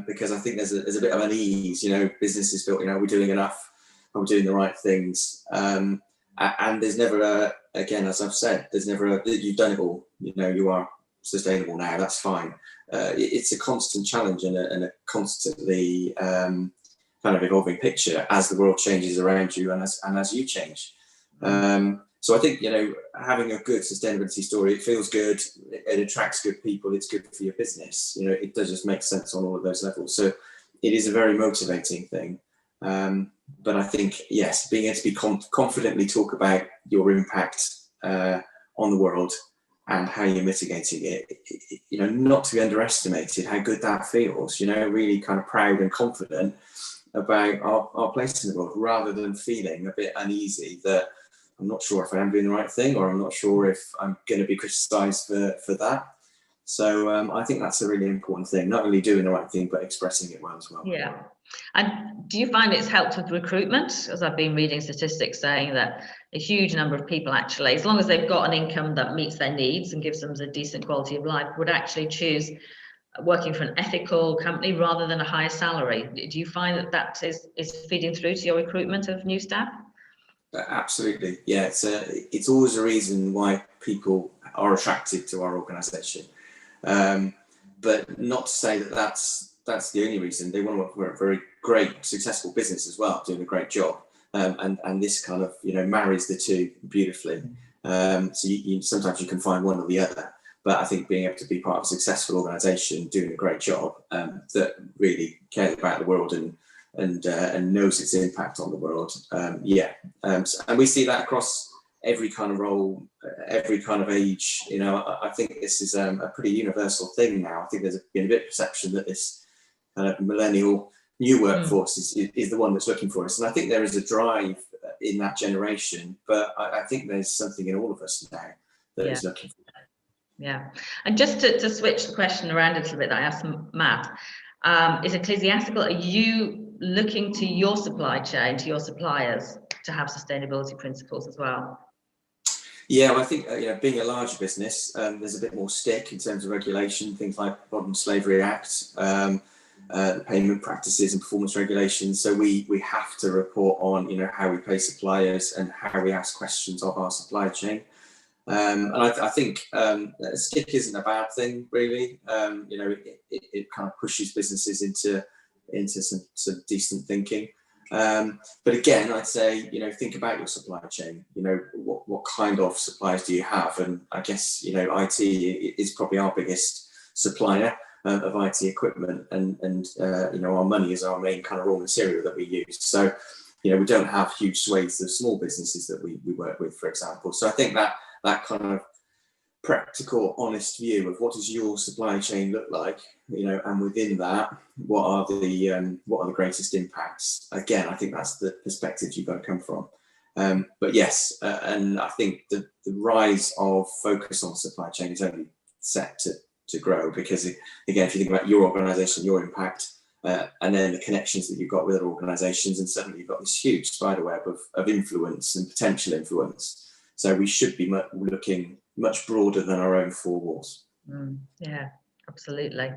because I think there's a bit of unease. Business is built, are we doing enough? Are we doing the right things? And there's never again, as I've said, there's never you've done it all. You are sustainable now. That's fine. It's a constant challenge and a constantly kind of evolving picture as the world changes around you and as you change. So I think, having a good sustainability story, it feels good, it attracts good people, it's good for your business. It does just make sense on all of those levels. So it is a very motivating thing. But I think, yes, being able to be confidently talk about your impact on the world and how you're mitigating it, not to be underestimated, how good that feels, really kind of proud and confident about our place in the world, rather than feeling a bit uneasy that I'm not sure if I am doing the right thing, or I'm not sure if I'm going to be criticised for that. So I think that's a really important thing, not only doing the right thing, but expressing it well as well. Yeah. And do you find it's helped with recruitment? As I've been reading statistics saying that a huge number of people actually, as long as they've got an income that meets their needs and gives them a decent quality of life, would actually choose working for an ethical company rather than a higher salary. Do you find that is feeding through to your recruitment of new staff? Absolutely, yeah. It's always a reason why people are attracted to our organisation, but not to say that that's the only reason. They want to work for a very great, successful business as well, doing a great job, and this kind of marries the two beautifully. So sometimes you can find one or the other. But I think being able to be part of a successful organisation doing a great job that really cares about the world and knows its impact on the world, and we see that across every kind of role, every kind of age. I think this is a pretty universal thing now. I think there's been a bit of perception that this kind of millennial new workforce is the one that's looking for us, and I think there is a drive in that generation. But I think there's something in all of us now that is looking for. Yeah, and just to switch the question around a little bit that I asked Matt, is Ecclesiastical, are you looking to your supply chain, to your suppliers, to have sustainability principles as well? Yeah, well, I think being a larger business, there's a bit more stick in terms of regulation, things like Modern Slavery Act, the payment practices and performance regulations. So we have to report on how we pay suppliers and how we ask questions of our supply chain. And I think stick isn't a bad thing, really. It kind of pushes businesses into some decent thinking. But again, I'd say, think about your supply chain. What kind of suppliers do you have? And I guess, IT is probably our biggest supplier of IT equipment, and you know, our money is our main kind of raw material that we use. So, you know, we don't have huge swathes of small businesses that we work with, for example. So I think that kind of practical, honest view of what does your supply chain look like, you know, and within that, what are the greatest impacts? Again, I think that's the perspective you've got to come from. But yes, and I think the rise of focus on supply chain is only set to grow, because again, if you think about your organisation, your impact, and then the connections that you've got with other organisations, and suddenly you've got this huge spider web of influence and potential influence. So we should be looking much broader than our own four walls. Yeah, absolutely.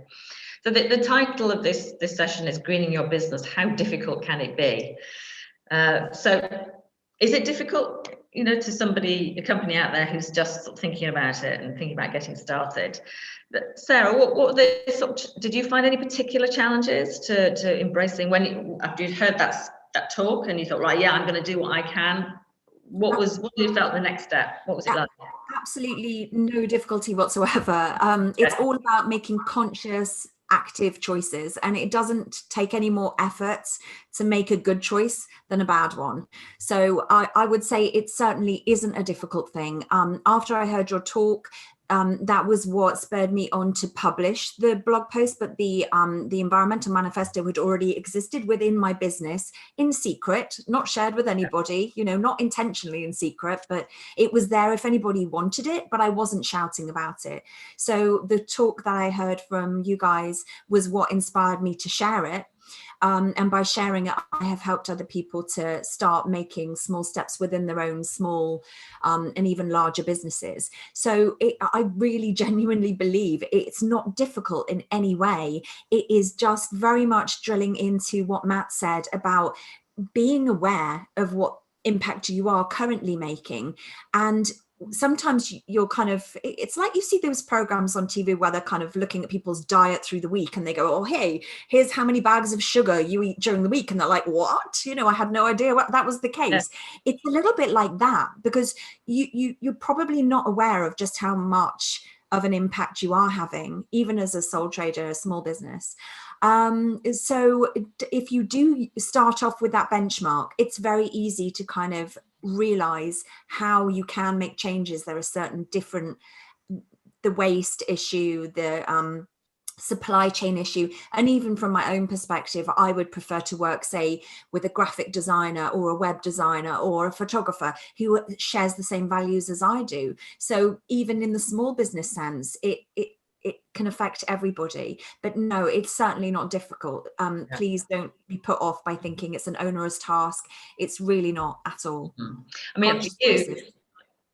So the title of this session is Greening Your Business. How difficult can it be? So is it difficult, you know, to a company out there who's just sort of thinking about it and thinking about getting started? But Sarah, what were the did you find any particular challenges to embracing after you'd heard that talk and you thought, right, yeah, I'm going to do what I can? What you felt the next step? What was it like? Absolutely no difficulty whatsoever. It's all about making conscious, active choices, and it doesn't take any more effort to make a good choice than a bad one. So I would say it certainly isn't a difficult thing. After I heard your talk, that was what spurred me on to publish the blog post, but the environmental manifesto had already existed within my business in secret, not shared with anybody, you know, not intentionally in secret, but it was there if anybody wanted it, but I wasn't shouting about it. So the talk that I heard from you guys was what inspired me to share it. And by sharing it, I have helped other people to start making small steps within their own small and even larger businesses. So I really genuinely believe it's not difficult in any way. It is just very much drilling into what Matt said about being aware of what impact you are currently making. And sometimes you're kind of, it's like you see those programs on TV where they're kind of looking at people's diet through the week and they go, oh, hey, here's how many bags of sugar you eat during the week. And they're like, what? You know, I had no idea that was the case. Yeah. It's a little bit like that, because you're probably not aware of just how much of an impact you are having, even as a sole trader, a small business. So if you do start off with that benchmark, it's very easy to kind of realize how you can make changes. There are certain different, the waste issue, the supply chain issue, and even from my own perspective, I would prefer to work, say, with a graphic designer or a web designer or a photographer who shares the same values as I do. So even in the small business sense, it can affect everybody. But no, it's certainly not difficult. Please don't be put off by thinking it's an onerous task. It's really not at all. I mean, for you,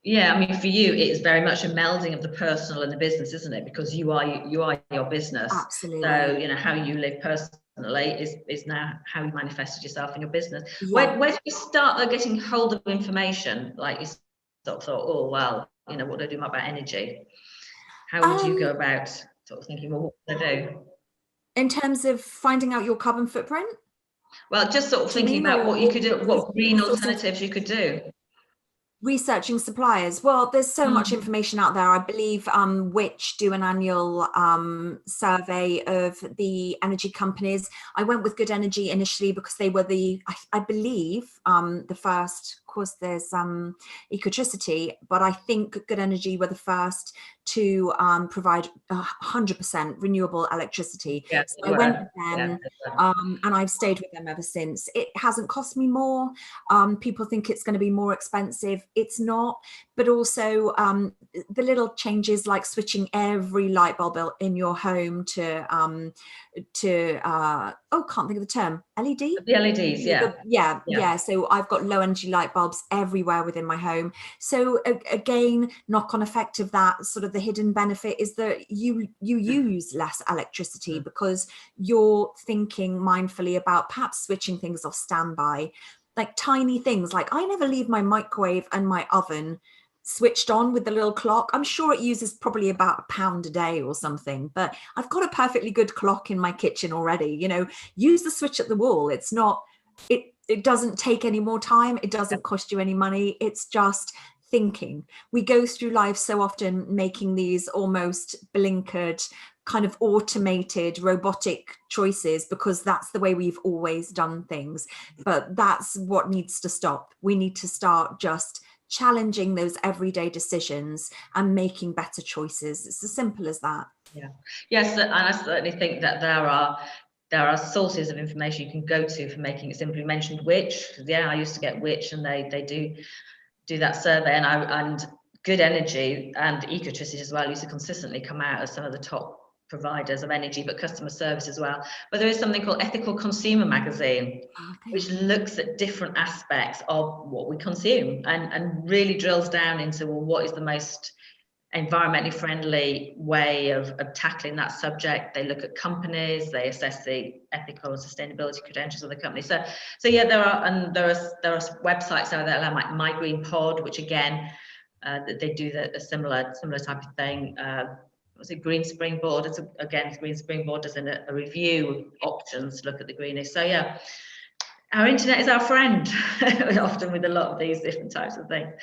yeah, I mean, for you, it's very much a melding of the personal and the business, isn't it? Because you are your business. Absolutely. So, you know, how you live personally is now how you manifested yourself in your business. Yeah. Where do you start getting hold of information? Like you sort of thought, oh, well, you know, what do I do about energy? How would you go about sort of thinking, well, what would I do? In terms of finding out your carbon footprint? Well, just sort of thinking about what you could do, what green alternatives you could do. Researching suppliers. Well, there's so much information out there. I believe Which do an annual survey of the energy companies. I went with Good Energy initially because they were I believe the first. Of course, there's Ecotricity, but I think Good Energy were the first to provide 100% renewable electricity. Yes, so I went with them, and I've stayed with them ever since. It hasn't cost me more. People think it's going to be more expensive. It's not, but also the little changes like switching every light bulb in your home to can't think of the term, LED? The LEDs, yeah. So I've got low energy light bulbs everywhere within my home. So again, knock-on effect of that, sort of the hidden benefit is that you use less electricity because you're thinking mindfully about perhaps switching things off standby, like tiny things. Like I never leave my microwave and my oven switched on with the little clock. I'm sure it uses probably about £1 a day or something, but I've got a perfectly good clock in my kitchen already. You know, use the switch at the wall. It's not, it doesn't take any more time. It doesn't cost you any money. It's just thinking. We go through life so often making these almost blinkered kind of automated robotic choices because that's the way we've always done things. But that's what needs to stop. We need to start just challenging those everyday decisions and making better choices. It's as simple as that. Yeah. Yes, and I certainly think that there are sources of information you can go to for making it simple. You mentioned Which. Yeah, I used to get Which, and they do that survey, and Good Energy and Ecotricity as well used to consistently come out as some of the top providers of energy, but customer service as well. But there is something called Ethical Consumer Magazine, which looks at different aspects of what we consume and really drills down into, well, what is the most environmentally friendly way of tackling that subject. They look at companies, they assess the ethical and sustainability credentials of the company. So yeah, there are websites out there like My Green Pod, which again, they do a similar type of thing. Was it Green Springboard? Green Springboard does a review of options to look at the greenish. So yeah, our internet is our friend, often with a lot of these different types of things.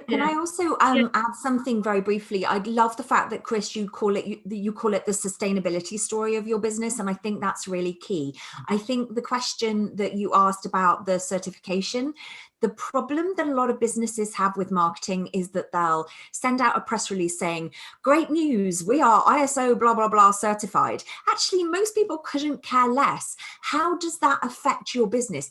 Can I also add something very briefly? I love the fact that, Chris, you call it the sustainability story of your business, and I think that's really key. I think the question that you asked about the certification, the problem that a lot of businesses have with marketing is that they'll send out a press release saying, great news, we are ISO blah, blah, blah certified. Actually, most people couldn't care less. How does that affect your business?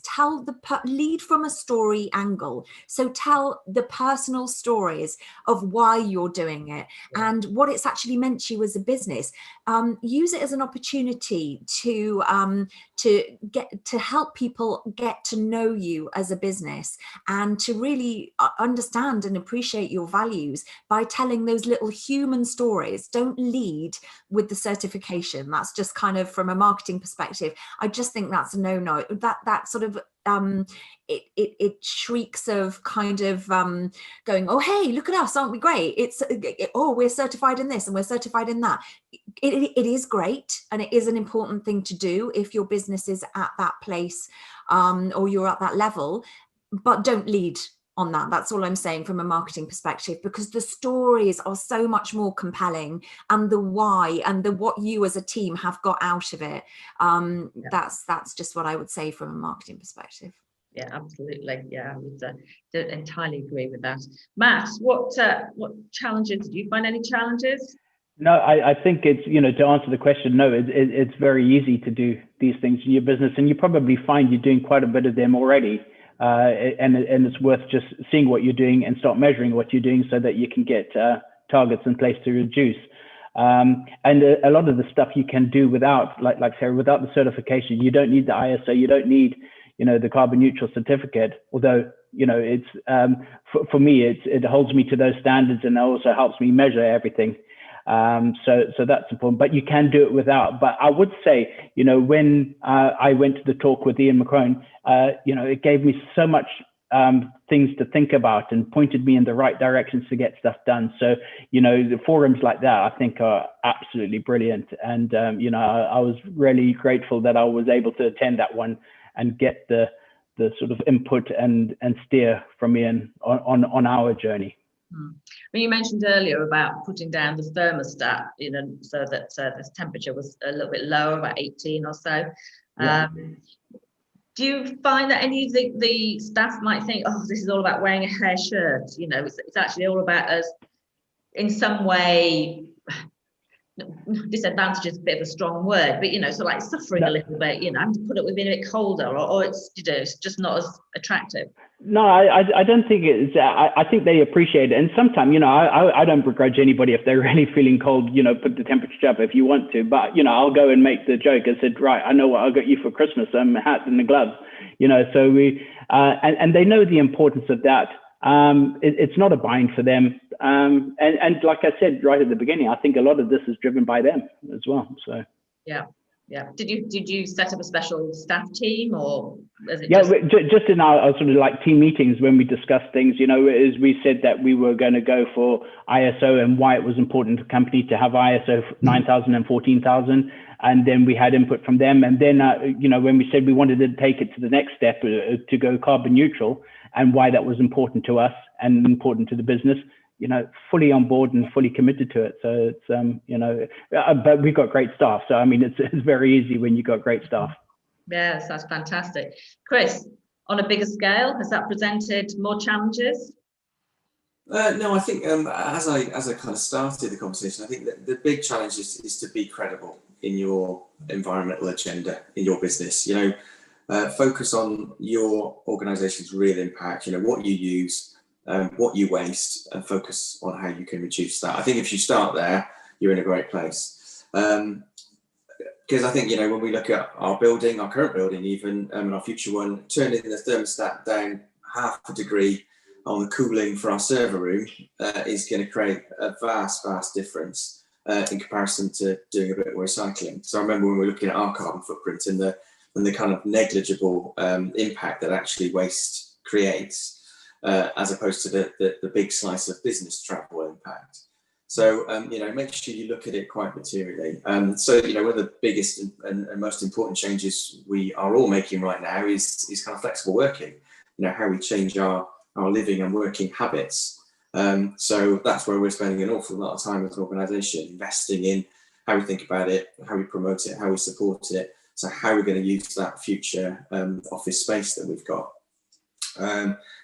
Lead from a story angle. So tell the personal stories of why you're doing it and what it's actually meant to you as a business. Use it as an opportunity to help people get to know you as a business and to really understand and appreciate your values by telling those little human stories. Don't lead with the certification. That's just kind of, from a marketing perspective, I just think that's a no-no. That sort of it shrieks of kind of going, oh hey, look at us, aren't we great? We're certified in this and we're certified in that. It is great, and it is an important thing to do if your business is at that place or you're at that level, but don't lead on that. That's all I'm saying from a marketing perspective, because the stories are so much more compelling, and the why and the what you as a team have got out of it. That's just what I would say from a marketing perspective. Yeah, absolutely. Yeah, I would entirely agree with that. Matt, what challenges? Do you find any challenges? No, I think it's, to answer the question, no, it's very easy to do these things in your business, and you probably find you're doing quite a bit of them already. And it's worth just seeing what you're doing and start measuring what you're doing so that you can get targets in place to reduce. And a lot of the stuff you can do without, like Sarah, without the certification. You don't need the ISO, you don't need, the carbon neutral certificate, although, it's for me, it holds me to those standards, and it also helps me measure everything. So that's important, but you can do it without. But I would say, when I went to the talk with Ian McCrone, it gave me so much things to think about and pointed me in the right directions to get stuff done. So, the forums like that, I think, are absolutely brilliant. And, I was really grateful that I was able to attend that one and get the sort of input and steer from Ian on our journey. Well, you mentioned earlier about putting down the thermostat, so that this temperature was a little bit lower, about 18 or so. Yeah. Do you find that any of the staff might think, oh, this is all about wearing a hair shirt? It's actually all about us in some way. Disadvantage is a bit of a strong word, but so like suffering a little bit, having to put up with being a bit colder, or it's it's just not as attractive. No, I don't think it's. I think they appreciate it, and sometimes I don't begrudge anybody if they're really feeling cold. Put the temperature up if you want to, but I'll go and make the joke. I said, right, I know what I got you for Christmas: a hat and the gloves. So we and they know the importance of that. It's not a bind for them. And like I said right at the beginning, I think a lot of this is driven by them as well. So yeah. Did you set up a special staff team, or is it just in our sort of like team meetings when we discussed things? As we said that we were going to go for ISO and why it was important to the company to have ISO 9000 and 14000. And then we had input from them. And then, when we said we wanted to take it to the next step to go carbon neutral, and why that was important to us and important to the business, fully on board and fully committed to it. So it's, but we've got great staff. So, I mean, it's very easy when you've got great staff. Yes, that's fantastic. Chris, on a bigger scale, has that presented more challenges? No, I think as I kind of started the conversation, I think that the big challenge is to be credible in your environmental agenda in your business. Focus on your organisation's real impact. What you use, what you waste, and focus on how you can reduce that. I think if you start there, you're in a great place. Because I think when we look at our building, our current building, even and our future one, turning the thermostat down half a degree on the cooling for our server room is going to create a vast difference in comparison to doing a bit more recycling. So I remember when we were looking at our carbon footprint and the kind of negligible impact that actually waste creates, as opposed to the big slice of business travel impact. So make sure you look at it quite materially. So one of the biggest and most important changes we are all making right now is kind of flexible working. How we change our living and working habits. So that's where we're spending an awful lot of time as an organisation, investing in how we think about it, how we promote it, how we support it. So how we're going to use that future office space that we've got.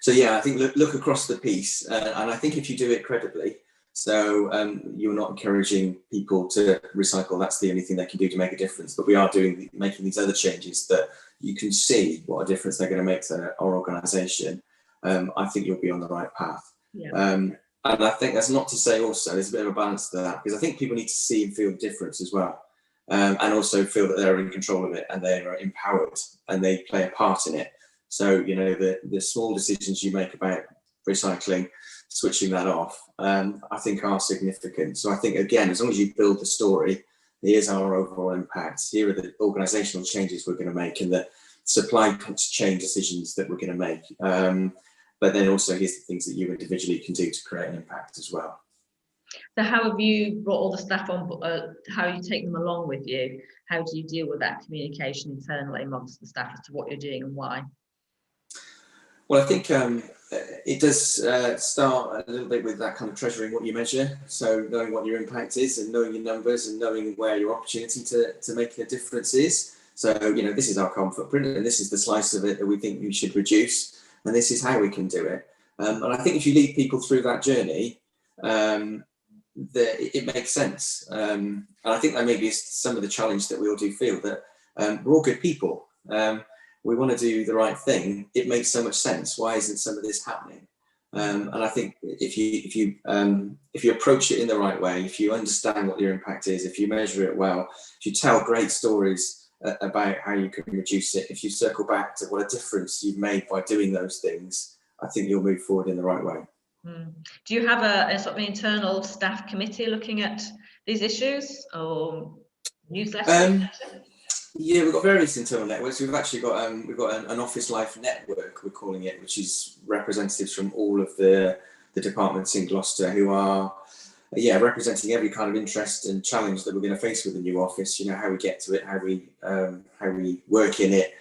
So yeah, I think look across the piece, and I think if you do it credibly, so you're not encouraging people to recycle. That's the only thing they can do to make a difference. But we are making these other changes that you can see what a difference they're going to make to our organisation. I think you'll be on the right path. Yeah. And I think that's not to say also there's a bit of a balance to that, because I think people need to see and feel the difference as well, and also feel that they're in control of it and they are empowered and they play a part in it. So the small decisions you make about recycling, switching that off, I think are significant. So I think, again, as long as you build the story, here's our overall impact, here are the organisational changes we're going to make and the supply chain decisions that we're going to make. But then also here's the things that you individually can do to create an impact as well. So how have you brought all the staff on, how you take them along with you? How do you deal with that communication internally amongst the staff as to what you're doing and why? Well, I think it does start a little bit with that kind of treasuring what you measure. So knowing what your impact is and knowing your numbers and knowing where your opportunity to make a difference is. So, this is our carbon footprint and this is the slice of it that we think we should reduce. And this is how we can do it. And I think if you lead people through that journey, it makes sense. And I think that maybe is some of the challenge that we all do feel, that we're all good people. We want to do the right thing. It makes so much sense. Why isn't some of this happening? And I think if you approach it in the right way, if you understand what your impact is, if you measure it well, if you tell great stories about how you can reduce it, if you circle back to what a difference you've made by doing those things, I think you'll move forward in the right way. Do you have a sort of internal staff committee looking at these issues, or newsletters? Yeah, we've got various internal networks. We've actually got an Office Life network, we're calling it, which is representatives from all of the departments in Gloucester who are representing every kind of interest and challenge that we're going to face with the new office. How we get to it, how we work in it,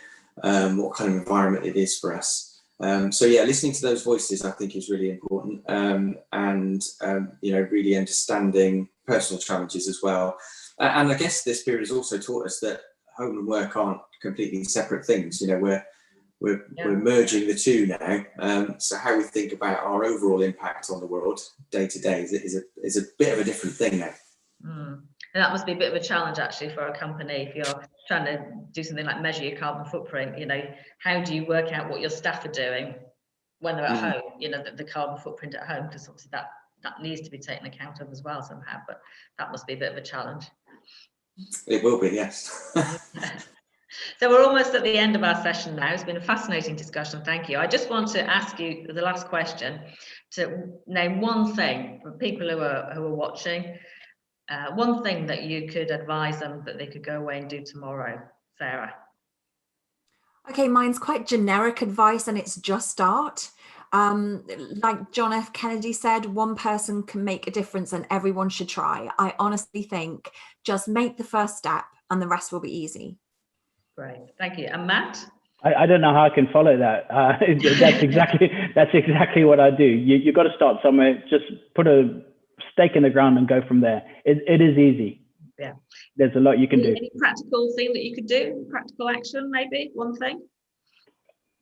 what kind of environment it is for us. Listening to those voices I think is really important, and really understanding personal challenges as well. And I guess this period has also taught us that home and work aren't completely separate things. We're merging the two now. So how we think about our overall impact on the world day to day is a bit of a different thing now. And that must be a bit of a challenge actually for a company if you're trying to do something like measure your carbon footprint. How do you work out what your staff are doing when they're at home? The carbon footprint at home, because obviously that needs to be taken account of as well somehow. But that must be a bit of a challenge. It will be, yes. So we're almost at the end of our session now. It's been a fascinating discussion. Thank you. I just want to ask you the last question, to name one thing for people who are watching, one thing that you could advise them that they could go away and do tomorrow. Sarah. Okay, mine's quite generic advice, and it's just start. Like John F. Kennedy said, one person can make a difference and everyone should try. I honestly think just make the first step and the rest will be easy. Great, thank you. And Matt? I don't know how I can follow that. That's exactly what I do. You've got to start somewhere. Just put a stake in the ground and go from there. It is easy. Yeah. There's a lot you can do. Any practical thing that you could do? Practical action, maybe one thing.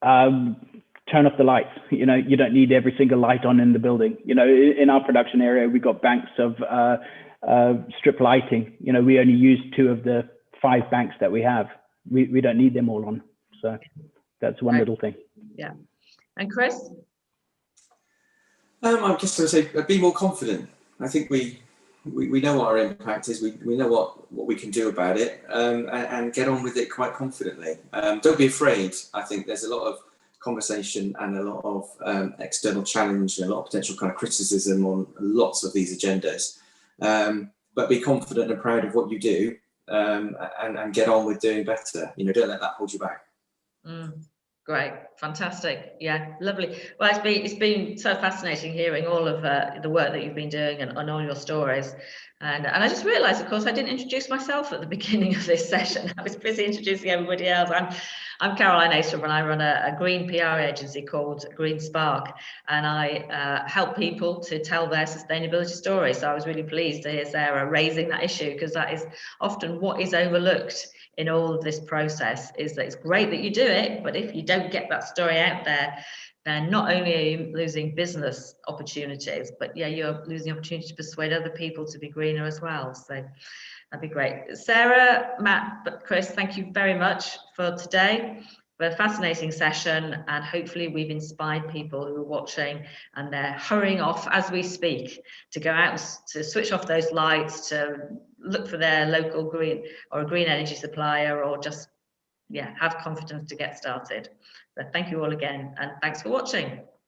Turn off the lights. You know, you don't need every single light on in the building. You know, in our production area, we've got banks of strip lighting. You know, we only use 2 of the 5 banks that we have. We don't need them all on. So that's one little thing. Yeah. And Chris? I'm just going to say, be more confident. I think we know what our impact is. We know what we can do about it, and get on with it quite confidently. Don't be afraid. I think there's a lot of conversation and a lot of external challenge and a lot of potential kind of criticism on lots of these agendas. But be confident and proud of what you do, and get on with doing better. You know, don't let that hold you back. Great, fantastic, yeah, lovely. Well, it's been so fascinating hearing all of the work that you've been doing and all your stories. And I just realised, of course, I didn't introduce myself at the beginning of this session. I was busy introducing everybody else. I'm Caroline Aistrom, and I run a green PR agency called Green Spark, and I help people to tell their sustainability stories. So I was really pleased to hear Sarah raising that issue, because that is often what is overlooked in all of this process. Is that it's great that you do it, but if you don't get that story out there, then not only are you losing business opportunities, but yeah, you're losing the opportunity to persuade other people to be greener as well. So that'd be great. Sarah, Matt, but Chris, thank you very much for today. For a fascinating session, and hopefully we've inspired people who are watching and they're hurrying off as we speak to go out to switch off those lights, to look for their local green or a green energy supplier, or just have confidence to get started. So thank you all again, and thanks for watching.